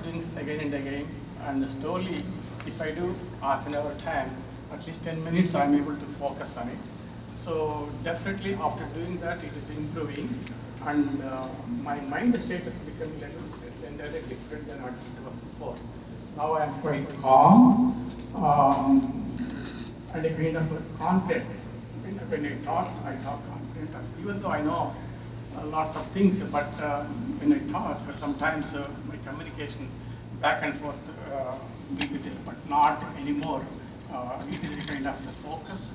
things again and again, and slowly, if I do half an hour time, at least 10 minutes, I'm able to focus on it. So definitely after doing that, it is improving, and my mind state is becoming entirely different than what it was before. Now I am quite calm and a kind of confident. When I talk confident, even though I know lots of things, but when I talk, sometimes my communication back and forth will be there, but not anymore. It is a kind of focus.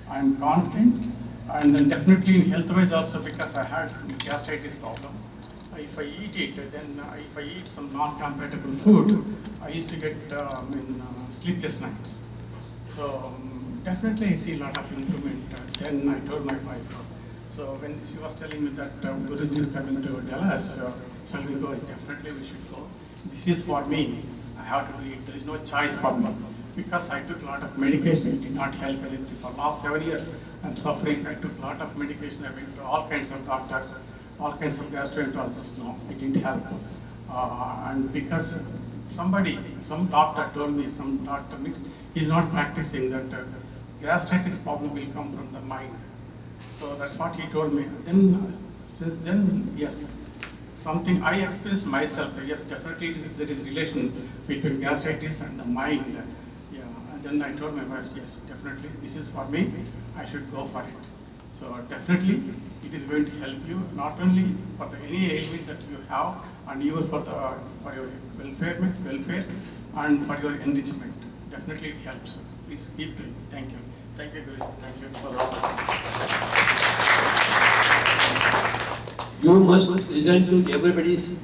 I'm confident, and then definitely in health-wise also, because I had some gastritis problem. If I eat it, then if I eat some non-compatible food, I used to get sleepless nights. So definitely I see a lot of improvement. Then I told my wife. So when she was telling me that Guruji is coming to Dallas, shall we go? Definitely we should go. This is for me. I have to do it. There is no choice for me. Because I took a lot of medication, it did not help anything. For the last 7 years, I'm suffering. I took a lot of medication. I went to all kinds of doctors, all kinds of gastroenterologists. No, it didn't help. And because some doctor told me, some doctor mixed, he's not practicing that gastritis problem will come from the mind. So that's what he told me. Then, since then, yes, something I experienced myself. Yes, definitely there is relation between gastritis and the mind. Yeah, and then I told my wife, yes, definitely this is for me. I should go for it. So definitely it is going to help you not only for any ailment that you have, and even for your welfare and for your enrichment. Definitely it helps. Please keep doing. Thank you. Thank you, Guru. Thank you for the opportunity. You must listen to everybody's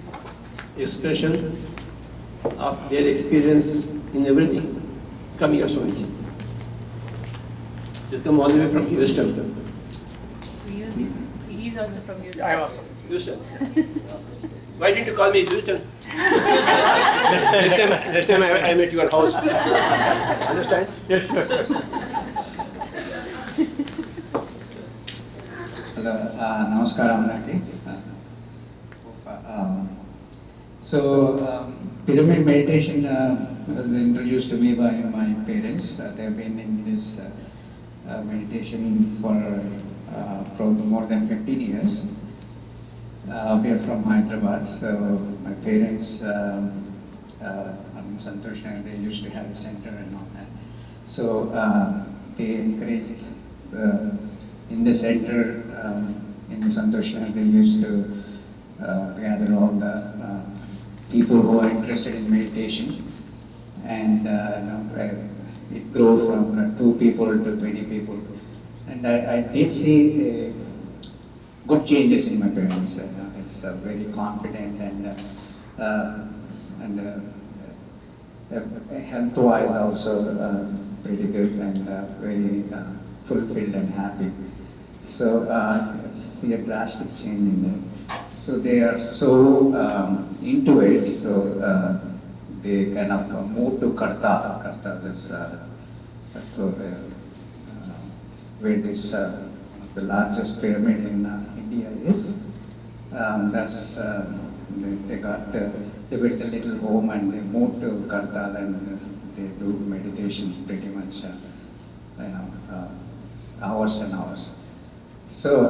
expression of their experience in everything. Come here, Swamiji. Just come all the way from Houston. He's also from Houston. I also. Houston. Why didn't you call me Houston? next time I'm at your house. Understand? Yes, sir. Hello, Namaskaram Naki. Pyramid meditation was introduced to me by my parents. They have been in this meditation for probably more than 15 years. We are from Hyderabad, so my parents, Santosh Nagar, they used to have a center and all that. So they encouraged in the center, in Santosh Nagar, they used to gather all the people who are interested in meditation, and it grew from 2 people to 20 people. And I did see good changes in my parents. It's very confident and health-wise also pretty good and very fulfilled and happy. So I see a drastic change in them. So they are so into it, so they kind of moved to Karta. Karta, this where this the largest pyramid in India is. That's they built a little home and they moved to Kartal and they do meditation pretty much, hours and hours. So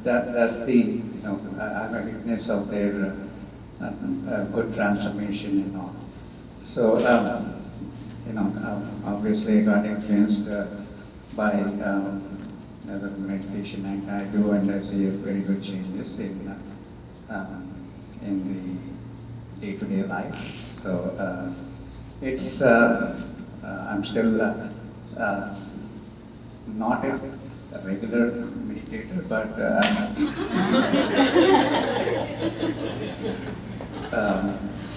that's the I'm a witness of their good transformation and all. So obviously I got influenced by the meditation I do, and I see very good changes in the day-to-day life. So it's I'm still not a regular meditator, but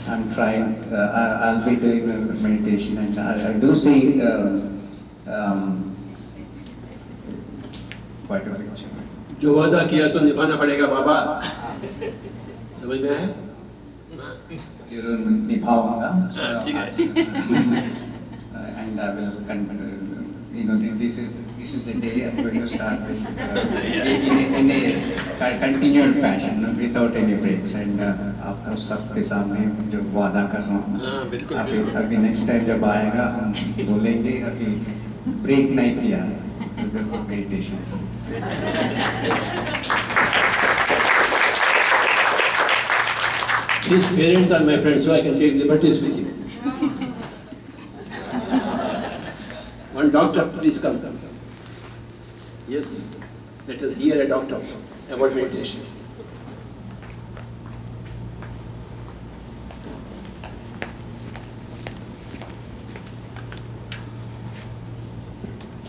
I'm trying. I'll be doing the meditation, and I do see quite a bit change. जो वादा किया सो निभाना पड़ेगा बाबा. समझ में आया? जरूर निभाऊंगा. ठीक है. And I will this is the day I'm going to start with in a continued fashion without any breaks. And आपका सबके सामने जो वादा कर रहा हूँ, अभी नेक्स्ट टाइम जब आएगा हम बोलेंगे अभी ब्रेक नहीं किया तो meditation. His parents are my friends, so I can take liberties with him. One doctor, please come. Yes, let us hear a doctor about meditation.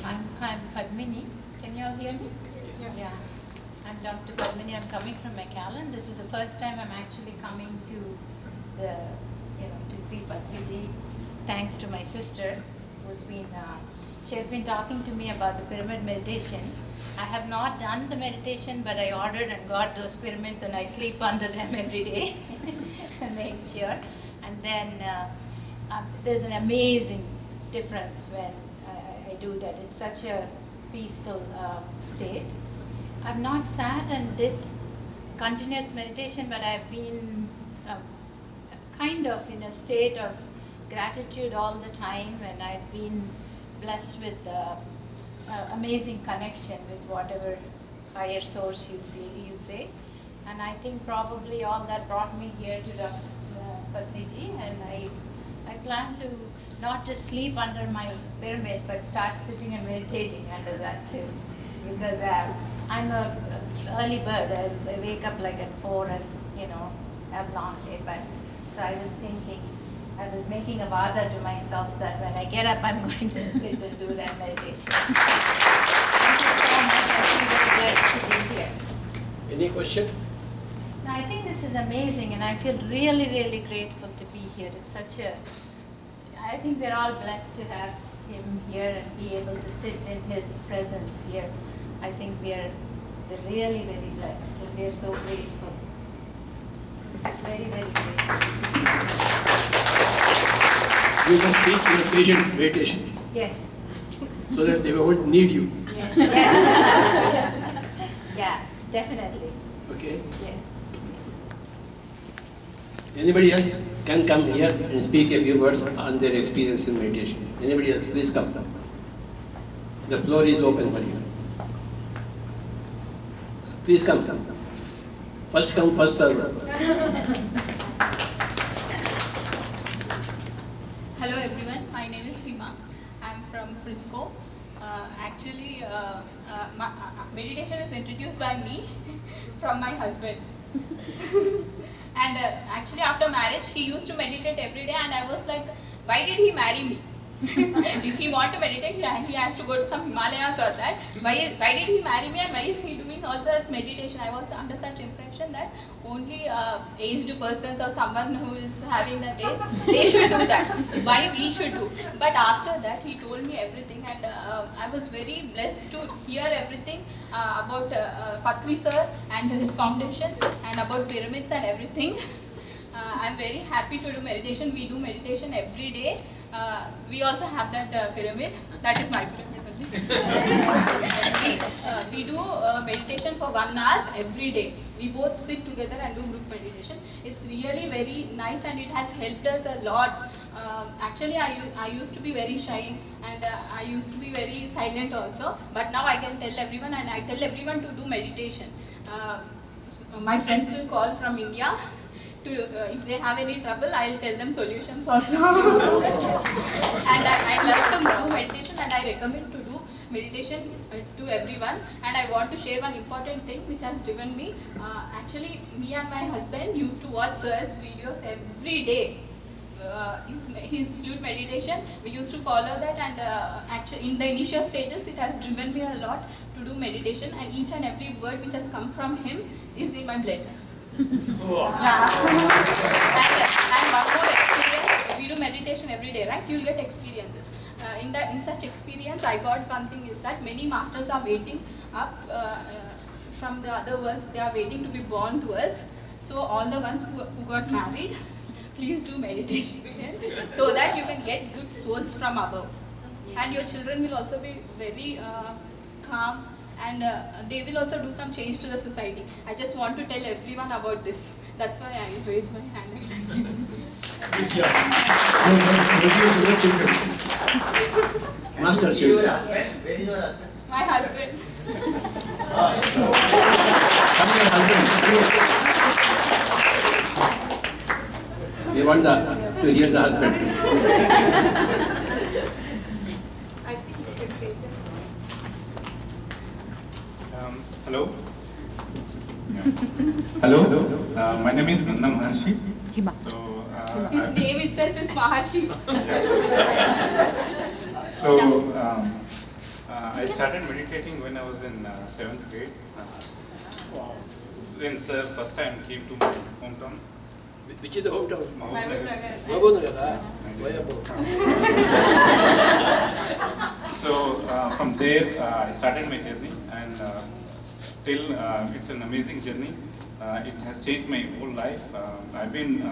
I'm Padmini. Can you all hear me? Yeah. I'm Dr. Padmini. I'm coming from McAllen. This is the first time I'm actually coming to to see Patriji. Thanks to my sister, she has been talking to me about the pyramid meditation. I have not done the meditation, but I ordered and got those pyramids, and I sleep under them every day. Make sure. And then there's an amazing difference when I do that. It's such a peaceful state. I've not sat and did continuous meditation, but I've been kind of in a state of gratitude all the time, and I've been blessed with amazing connection with whatever higher source you say. And I think probably all that brought me here to Patriji, and I plan to not just sleep under my pyramid, but start sitting and meditating under that too. Because I'm a early bird. I wake up like at 4 and have long day. But so I was thinking, I was making a vada to myself that when I get up, I'm going to sit and do that meditation. Thank you so much. I feel very blessed to be here. Any question? No, I think this is amazing, and I feel really, really grateful to be here. It's I think we're all blessed to have him here and be able to sit in his presence here. I think we're really very blessed, and we're so grateful. Very, very grateful. You must teach your patients meditation Yes. so that they won't need you. Yes. Yes. Yeah, definitely. Okay? Yes. Anybody else can come here and speak a few words on their experience in meditation. Anybody else, please come. The floor is open for you. Please come. First come, first serve. Hello everyone, my name is Hima. I'm from Frisco. Meditation is introduced by me from my husband. And actually after marriage, he used to meditate every day, and I was like, why did he marry me? If he want to meditate, he has to go to some Himalayas or that. Why did he marry me, and why is he doing all that meditation? I was under such impression that only aged persons or someone who is having that age, they should do that. Why we should do? But after that, he told me everything, and I was very blessed to hear everything about Patri sir and his foundation, and about pyramids and everything. I'm very happy to do meditation. We do meditation every day. We also have that pyramid. That is my pyramid only. We do meditation for 1 hour every day. We both sit together and do group meditation. It's really very nice, and it has helped us a lot. Actually, I used to be very shy, and I used to be very silent also. But now I can tell everyone, and I tell everyone to do meditation. My friends will call from India. If they have any trouble, I'll tell them solutions also. And I love to do meditation, and I recommend to do meditation to everyone. And I want to share one important thing which has driven me. Actually, me and my husband used to watch Sir's videos every day. His flute meditation, we used to follow that, and actually in the initial stages it has driven me a lot to do meditation, and each and every word which has come from him is in my blood. Yeah. And one more experience, we do meditation every day, right? You'll get experiences. In such experience, I got one thing is that many masters are waiting up from the other worlds. They are waiting to be born to us. So all the ones who got married, please do meditation so that you can get good souls from above. and your children will also be very calm, and they will also do some change to the society. I just want to tell everyone about this. That's why I raised my hand. Good job. Master children. My husband. We want to hear the husband. Hello. Hello. My name is Branda Maharshi. So, His name itself is Maharshi. I started meditating when I was in 7th grade. When sir first time came to my hometown. Which is the hometown? Mahabubnagar. So from there I started my journey, and till it's an amazing journey. It has changed my whole life. I've been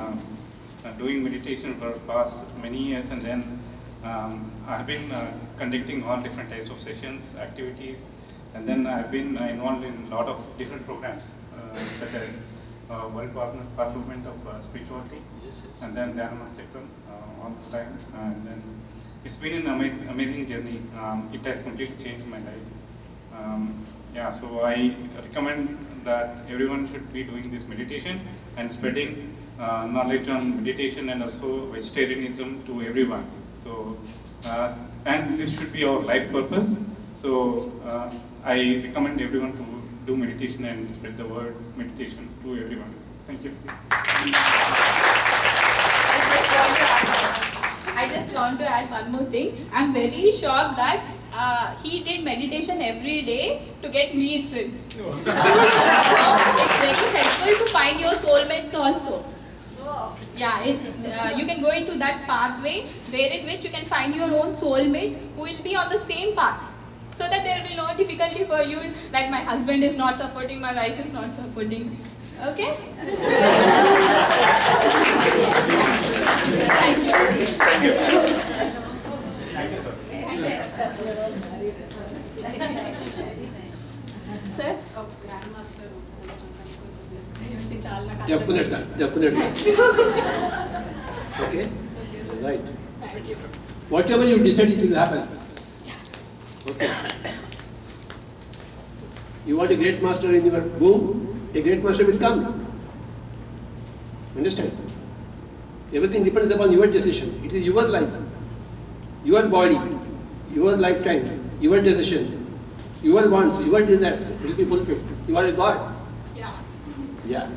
doing meditation for past many years, and then I've been conducting all different types of sessions, activities, and then I've been involved in a lot of different programs, such as World Parliament of Spirituality, and then Dhyana Chakram all the time, and then it's been an amazing journey. It has completely changed my life. So I recommend that everyone should be doing this meditation and spreading knowledge on meditation and also vegetarianism to everyone. So, and this should be our life purpose. So, I recommend everyone to do meditation and spread the word meditation to everyone. Thank you. I just want to add one more thing. I'm very shocked that he did meditation every day to get me its. So it's very helpful to find your soulmates also. Yeah, you can go into that pathway where in which you can find your own soulmate who will be on the same path. So that there will be no difficulty for you, like my husband is not supporting, my wife is not supporting. Okay? Thank you. Thank you. Sir? Oh, Grandmaster. Definitely. Okay? Right. Thank you. Whatever you decide, it will happen. Okay. You want a great master in your womb, a great master will come. Understand? Everything depends upon your decision. It is your life, your body, your lifetime, your decision, your wants, your desires will be fulfilled. You are a God. Yeah. Yeah.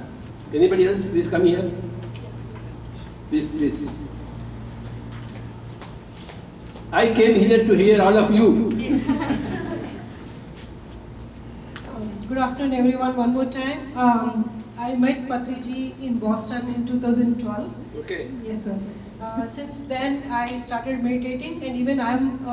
Anybody else? Please come here. Please. I came here to hear all of you. Good afternoon, everyone. One more time. I met Patriji in Boston in 2012. Okay. Yes, sir. Since then, I started meditating, and even I'm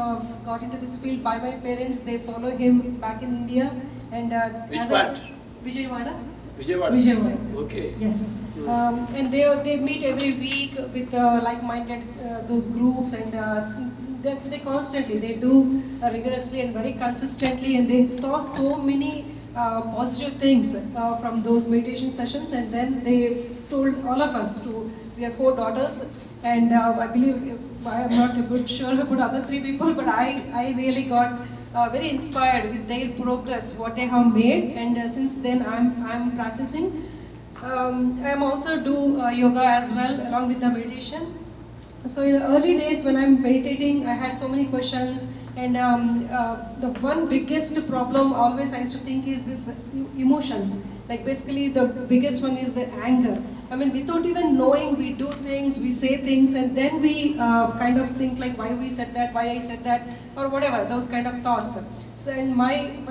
got into this field by my parents. They follow him back in India, and Which part? Vijayawada. Vijayawada. Okay. Yes. And they meet every week with like-minded those groups, and they constantly do rigorously and very consistently, and they saw so many positive things from those meditation sessions, and then they told all of us to. We have 4 daughters, and I believe I am not sure about other 3 people, but I really got very inspired with their progress, what they have made, and since then I'm practicing. I'm also do yoga as well along with the meditation. So in the early days when I'm meditating, I had so many questions, and the one biggest problem always I used to think is this emotions. Like basically the biggest one is the anger. I mean, without even knowing, we do things, we say things, and then we kind of think like why we said that, why I said that, or whatever, those kind of thoughts. So when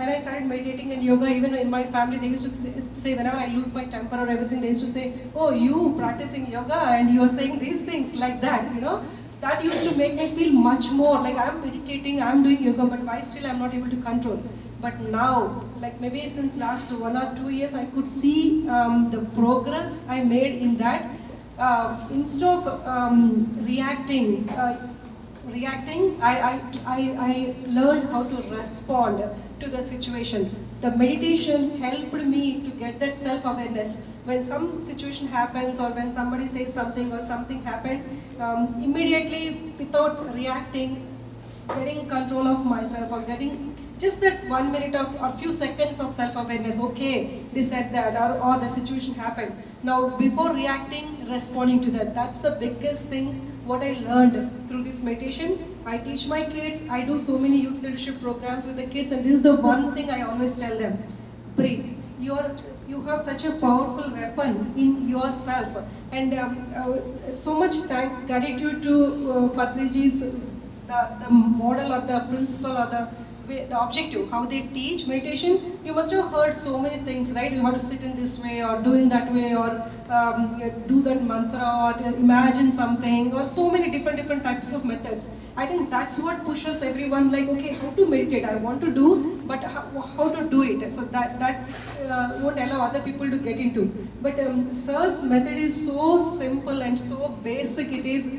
I started meditating and yoga, even in my family, they used to say whenever I lose my temper or everything, they used to say, oh, you practicing yoga and you are saying these things like that, you know. So that used to make me feel much more like I'm meditating, I'm doing yoga, but why still I'm not able to control. But now, like maybe since last 1 or 2 years, I could see the progress I made in that. Instead of reacting, reacting, I learned how to respond to the situation. The meditation helped me to get that self-awareness. When some situation happens or when somebody says something or something happened, immediately without reacting, getting control of myself or getting just that 1 minute of or few seconds of self-awareness. Okay, they said that or the situation happened. Now before reacting, responding to that. That's the biggest thing what I learned through this meditation. I teach my kids, I do so many youth leadership programs with the kids, and this is the one thing I always tell them. Breathe. You have such a powerful weapon in yourself. And so much gratitude to Patriji's the model or the principle or the objective, how they teach meditation. You must have heard so many things, right? You have to sit in this way or do in that way or do that mantra or imagine something or so many different types of methods. I think that's what pushes everyone like, okay, how to meditate? I want to do, but how to do it? So that won't allow other people to get into. But Sir's method is so simple and so basic it is,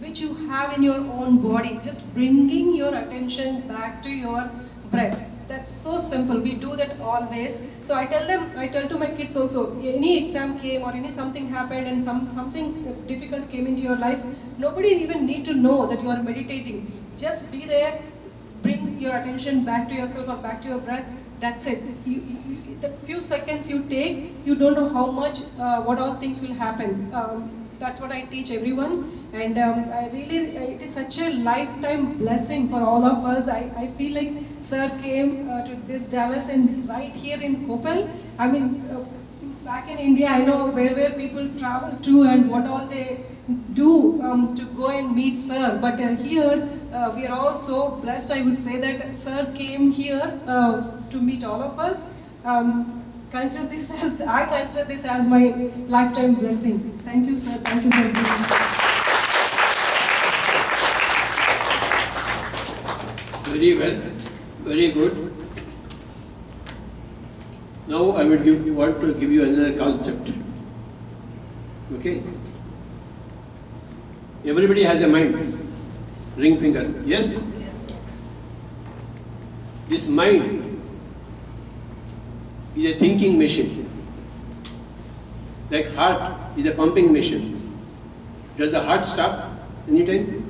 which you have in your own body, just bringing your attention back to your breath. That's so simple. We do that always. So I tell to my kids also, any exam came or any something happened and something difficult came into your life, nobody even need to know that you are meditating. Just be there, bring your attention back to yourself or back to your breath. That's it. The few seconds you take, you don't know how much, what all things will happen. That's what I teach everyone, and it is such a lifetime blessing for all of us. I feel like Sir came to this Dallas and right here in Koppal. I mean, back in India, I know where people travel to and what all they do to go and meet Sir. But here, we are all so blessed, I would say, that Sir came here to meet all of us. I consider this as my lifetime blessing. Thank you, sir. Thank you for being here. Very well, very good. Now I would want to give you another concept. Okay? Everybody has a mind. Ring finger. Yes? Yes. This mind is a thinking machine. Like heart is a pumping machine. Does the heart stop anytime?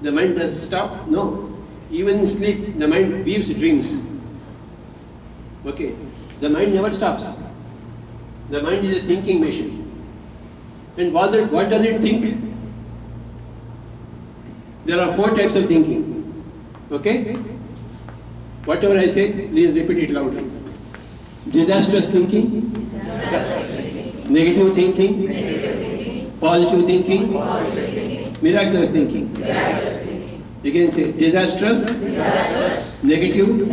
The mind does stop? No. Even in sleep, the mind weaves dreams. Okay. The mind never stops. The mind is a thinking machine. And what does it think? There are 4 types of thinking. Okay? Whatever I say, please repeat it loudly. Disastrous thinking, negative thinking, positive thinking, miraculous thinking. You can say disastrous, negative,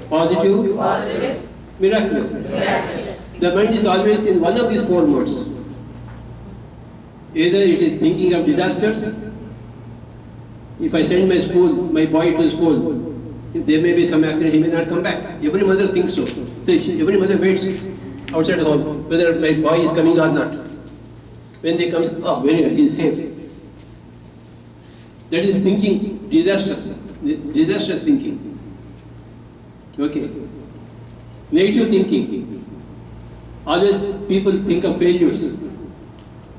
positive, miraculous. The mind is always in one of these 4 modes. Either it is thinking of disasters. If I send my boy to school, if there may be some accident, he may not come back. Every mother thinks so. So every mother waits outside home, whether my boy is coming or not. When they come, oh, very good, he is safe. That is thinking, disastrous thinking. Okay. Negative thinking. Always people think of failures.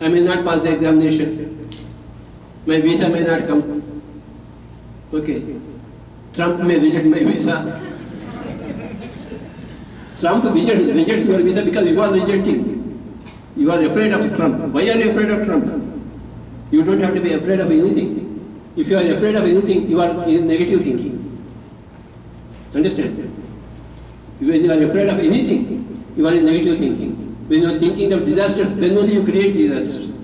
I may not pass the examination. My visa may not come. Okay. Trump may reject my visa. Trump rejects your visa because you are rejecting. You are afraid of Trump. Why are you afraid of Trump? You don't have to be afraid of anything. If you are afraid of anything, you are in negative thinking. Understand? When you are afraid of anything, you are in negative thinking. When you are thinking of disasters, then only you create disasters.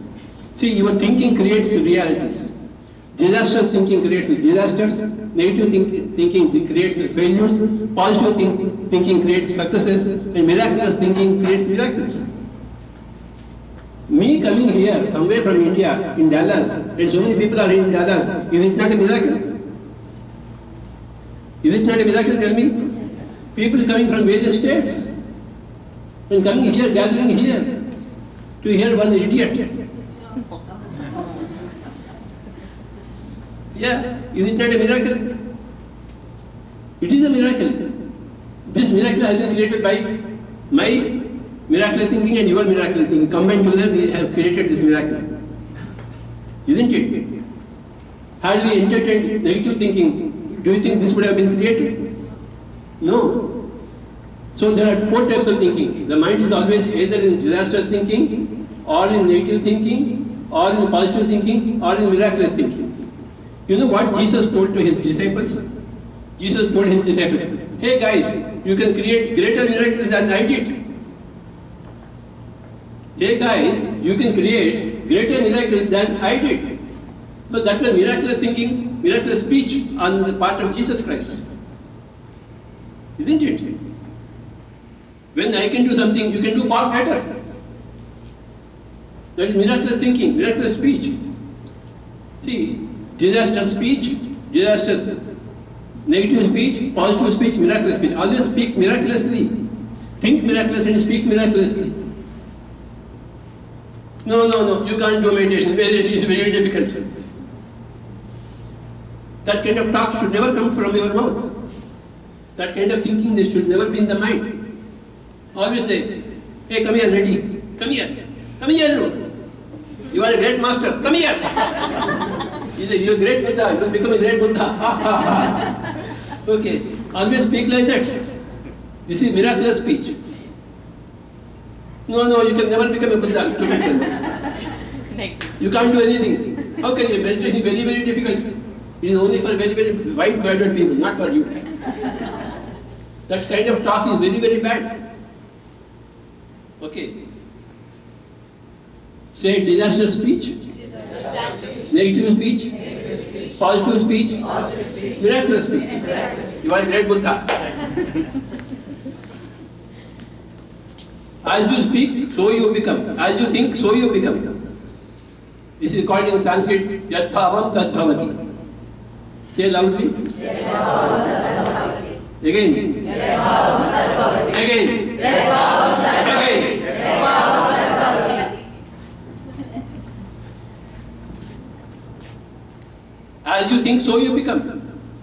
See, your thinking creates realities. Disastrous thinking creates disasters, negative thinking creates failures, positive thinking creates successes, and miraculous thinking creates miracles. Me coming here, somewhere from India, in Dallas, and so many people are in Dallas, is it not a miracle? Is it not a miracle, tell me? People coming from various states, and coming here, gathering here, to hear one idiot. Yeah, is it not a miracle? It is a miracle. This miracle has been created by my miraculous thinking and your miraculous thinking. Combined together, we have created this miracle. Isn't it? Had we entertained negative thinking, do you think this would have been created? No. So there are 4 types of thinking. The mind is always either in disastrous thinking, or in negative thinking, or in positive thinking, or in miraculous thinking. You know what Jesus told to his disciples? Jesus told his disciples, hey guys, you can create greater miracles than I did. Hey guys, you can create greater miracles than I did. So that was miraculous thinking, miraculous speech on the part of Jesus Christ. Isn't it? When I can do something, you can do far better. That is miraculous thinking, miraculous speech. See, disastrous speech, disastrous negative speech, positive speech, miraculous speech. Always speak miraculously. Think miraculously and speak miraculously. No, you can't do meditation. It is very difficult. That kind of talk should never come from your mouth. That kind of thinking that should never be in the mind. Always say, hey, come here, ready. Come here. Come here. You are a great master. Come here. He said, you are a great Buddha. You will become a great Buddha. Okay. Always speak like that. This is miraculous speech. No, you can never become a Buddha. You can't do anything. How can you? Meditation is very, very difficult. It is only for very, very white-blooded people, not for you. That kind of talk is very, very bad. Okay. Say disastrous speech, negative speech, positive speech, miraculous speech. You are a great Buddha. As you speak, so you become. As you think, so you become. This is called in Sanskrit, Yat Bhavam Tad Bhavati. Say loudly. Again. Again. Again. As you think, so you become.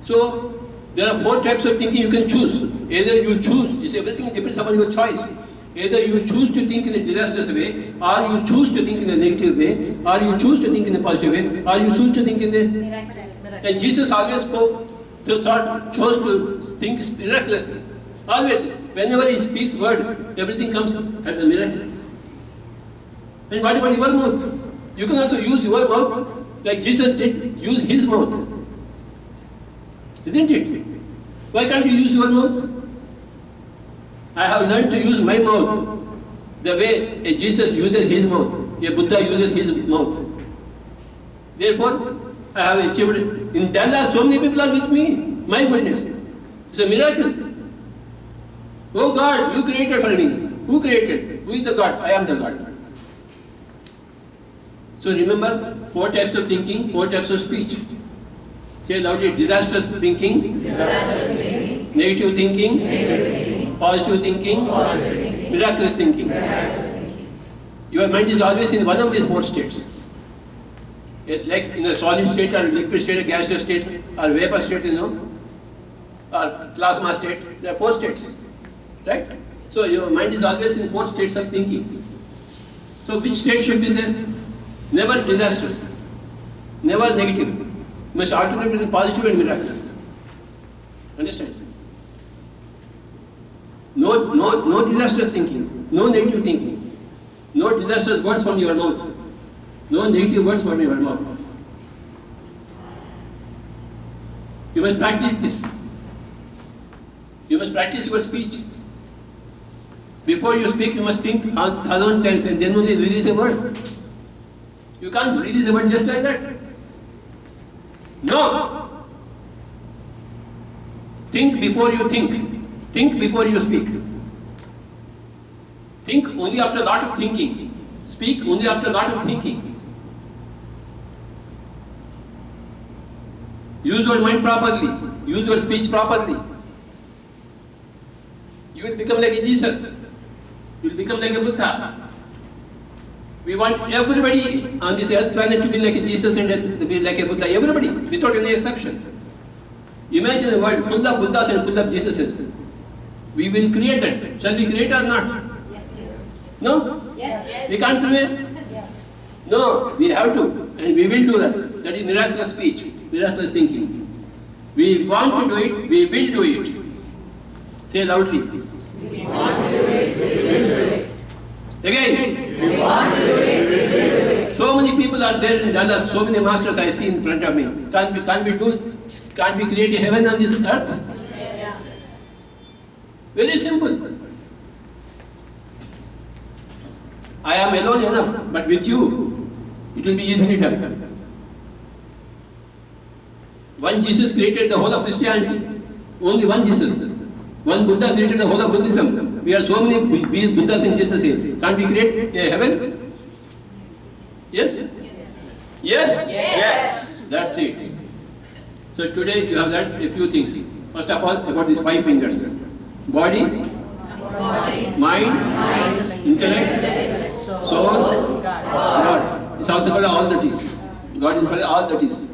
So, there are 4 types of thinking you can choose. Either you choose, everything depends upon your choice. Either you choose to think in a disastrous way, or you choose to think in a negative way, or you choose to think in a positive way, or you choose to think in a... And Jesus always chose to think miraculously. Always, whenever he speaks word, everything comes as a miracle. And what about your mouth? You can also use your mouth like Jesus did, use his mouth. Isn't it? Why can't you use your mouth? I have learned to use my mouth the way a Jesus uses his mouth, a Buddha uses his mouth. Therefore, I have achieved. In Dallas, so many people are with me. My goodness. It's a miracle. Oh God, you created for me. Who created? Who is the God? I am the God. So remember, 4 types of thinking, 4 types of speech. Say loudly, disastrous thinking, negative thinking, positive thinking, miraculous thinking. Your mind is always in one of these 4 states. Like in a solid state or liquid state, a gaseous state or vapor state, or plasma state. There are 4 states, right? So your mind is always in 4 states of thinking. So which state should be there? Never disastrous, never negative. You must alternate between positive and miraculous. Understand? No disastrous thinking, no negative thinking, no disastrous words from your mouth, no negative words from your mouth. You must practice this. You must practice your speech. Before you speak, you must think 1,000 times and then only release a word. You can't release a word just like that. No. Think before you think. Think before you speak. Think only after a lot of thinking. Speak only after a lot of thinking. Use your mind properly. Use your speech properly. You will become like a Jesus. You will become like a Buddha. We want everybody on this earth planet to be like a Jesus and to be like a Buddha. Everybody, without any exception. Imagine a world full of Buddhas and full of Jesuses. We will create it. Shall we create or not? Yes. No? Yes. We can't do it? Yes. No, we have to. And we will do that. That is miraculous speech, miraculous thinking. We want to do it, we will do it. Say loudly. We want to do it, we will do it. Again. We want to do it, we will do it. So many people are there in Dallas, so many masters I see in front of me. Can't we create a heaven on this earth? Yes. Very simple. I am alone enough, but with you, it will be easily done. One Jesus created the whole of Christianity. Only one Jesus. One Buddha created the whole of Buddhism. We are so many Buddhas and Jesus here. Can't we create a heaven? Yes? Yes? Yes. That's it. So today you have learned a few things. First of all, about these 5 fingers. Body, mind, intellect, soul, God. It's also called all that is. God is called all that is.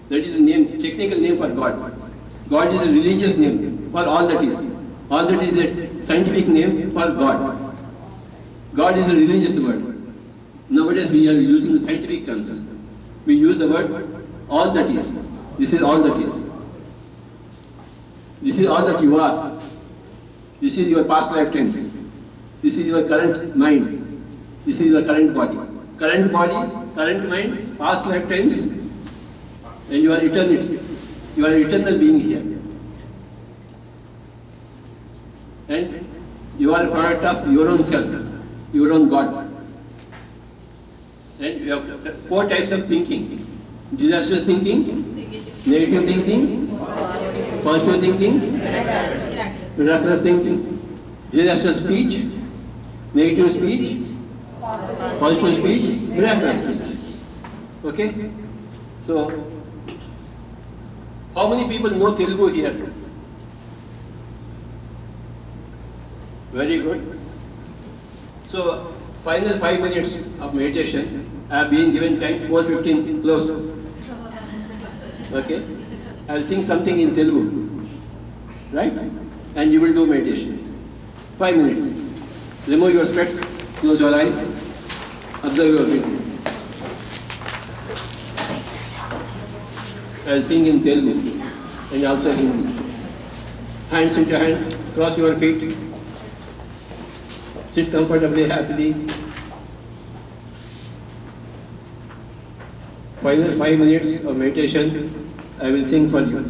That is the name, technical name for God. God is a religious name for all that is. All that is a scientific name for God. God is a religious word. Nowadays we are using the scientific terms. We use the word all that is. This is all that is. This is all that you are. This is your past lifetimes. This is your current mind. This is your current body. Current body, current mind, past lifetimes, and you are eternity. You are eternal being here. And you are a product of your own self, your own God. And you have 4 types of thinking. Disastrous thinking, negative thinking, positive thinking, miraculous thinking. Disastrous speech, negative speech, positive speech, miraculous speech. Okay? So, how many people know Telugu here? Very good. So, final 5 minutes of meditation. I have been given time 4:15 close. Okay? I will sing something in Telugu. Right? And you will do meditation. 5 minutes. Remove your specs, close your eyes, observe your breathing. I will sing in Telugu and also Hindi. Hands into hands, cross your feet. Sit comfortably, happily. Final 5 minutes of meditation, I will sing for you.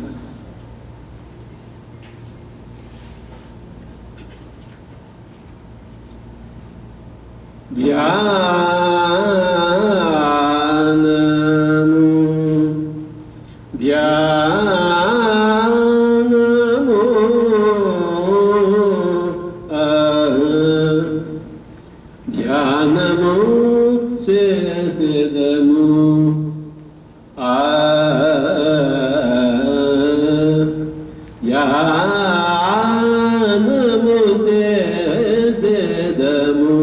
Dhyanamo sesedamo Dhyanamo sesedamo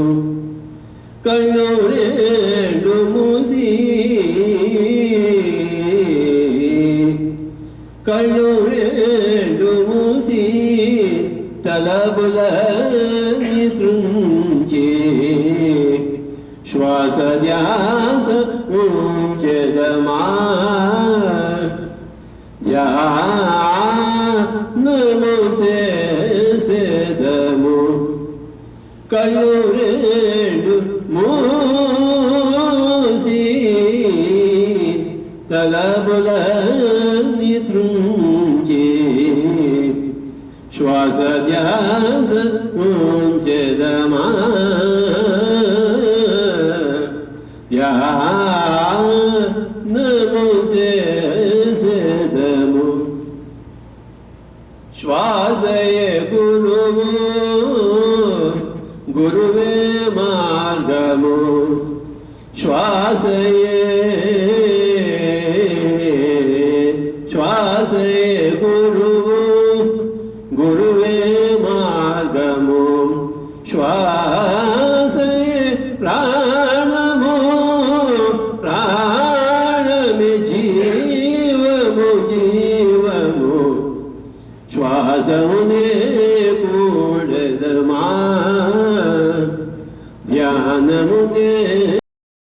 Kalorendo musi Kalorendo musi Talabula nitrunche Shwasa dhyasa unchedama Dhyanamo sesedamo Kalorendo musi Talabula nitrunche Shwasa dhyasa unchedama Dhyanamo sesedamo Shwasaye guruvu Guruve margamo Shwasaye